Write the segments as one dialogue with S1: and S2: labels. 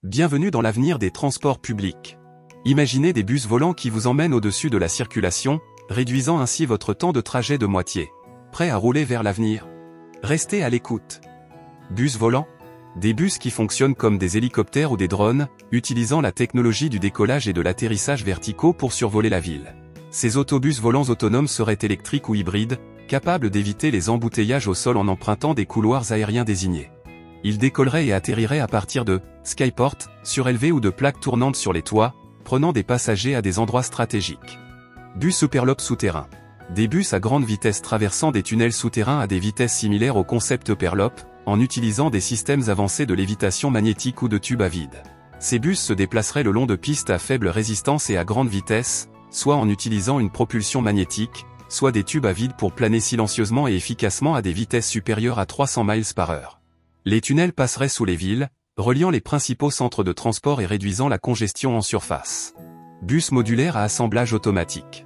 S1: Bienvenue dans l'avenir des transports publics. Imaginez des bus volants qui vous emmènent au-dessus de la circulation, réduisant ainsi votre temps de trajet de moitié. Prêt à rouler vers l'avenir? Restez à l'écoute. Bus volants? Des bus qui fonctionnent comme des hélicoptères ou des drones, utilisant la technologie du décollage et de l'atterrissage verticaux pour survoler la ville. Ces autobus volants autonomes seraient électriques ou hybrides, capables d'éviter les embouteillages au sol en empruntant des couloirs aériens désignés. Ils décolleraient et atterriraient à partir de skyports, surélevés ou de plaques tournantes sur les toits, prenant des passagers à des endroits stratégiques. Bus Hyperloop souterrains. Des bus à grande vitesse traversant des tunnels souterrains à des vitesses similaires au concept Hyperloop, en utilisant des systèmes avancés de lévitation magnétique ou de tubes à vide. Ces bus se déplaceraient le long de pistes à faible résistance et à grande vitesse, soit en utilisant une propulsion magnétique, soit des tubes à vide pour planer silencieusement et efficacement à des vitesses supérieures à 300 miles par heure. Les tunnels passeraient sous les villes, reliant les principaux centres de transport et réduisant la congestion en surface. Bus modulaires à assemblage automatique.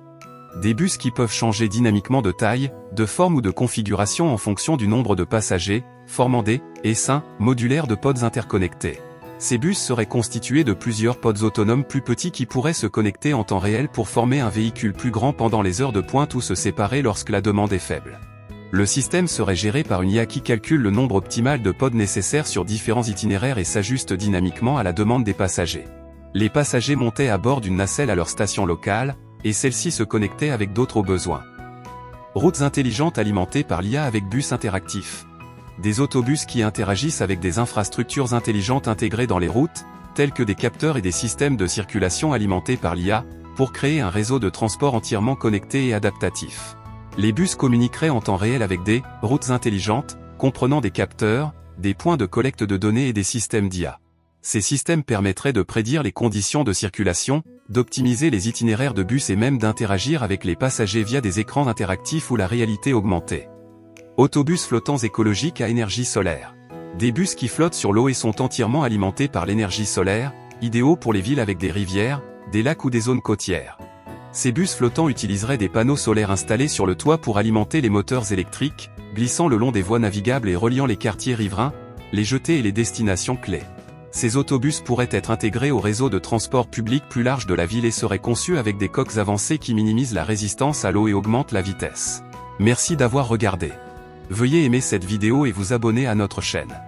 S1: Des bus qui peuvent changer dynamiquement de taille, de forme ou de configuration en fonction du nombre de passagers, formant des essaims modulaires de pods interconnectés. Ces bus seraient constitués de plusieurs pods autonomes plus petits qui pourraient se connecter en temps réel pour former un véhicule plus grand pendant les heures de pointe ou se séparer lorsque la demande est faible. Le système serait géré par une IA qui calcule le nombre optimal de pods nécessaires sur différents itinéraires et s'ajuste dynamiquement à la demande des passagers. Les passagers montaient à bord d'une nacelle à leur station locale, et celle-ci se connectait avec d'autres au besoin. Routes intelligentes alimentées par l'IA avec bus interactifs. Des autobus qui interagissent avec des infrastructures intelligentes intégrées dans les routes, telles que des capteurs et des systèmes de circulation alimentés par l'IA, pour créer un réseau de transport entièrement connecté et adaptatif. Les bus communiqueraient en temps réel avec des routes intelligentes, comprenant des capteurs, des points de collecte de données et des systèmes d'IA. Ces systèmes permettraient de prédire les conditions de circulation, d'optimiser les itinéraires de bus et même d'interagir avec les passagers via des écrans interactifs ou la réalité augmentée. Autobus flottants écologiques à énergie solaire. Des bus qui flottent sur l'eau et sont entièrement alimentés par l'énergie solaire, idéaux pour les villes avec des rivières, des lacs ou des zones côtières. Ces bus flottants utiliseraient des panneaux solaires installés sur le toit pour alimenter les moteurs électriques, glissant le long des voies navigables et reliant les quartiers riverains, les jetées et les destinations clés. Ces autobus pourraient être intégrés au réseau de transport public plus large de la ville et seraient conçus avec des coques avancées qui minimisent la résistance à l'eau et augmentent la vitesse. Merci d'avoir regardé. Veuillez aimer cette vidéo et vous abonner à notre chaîne.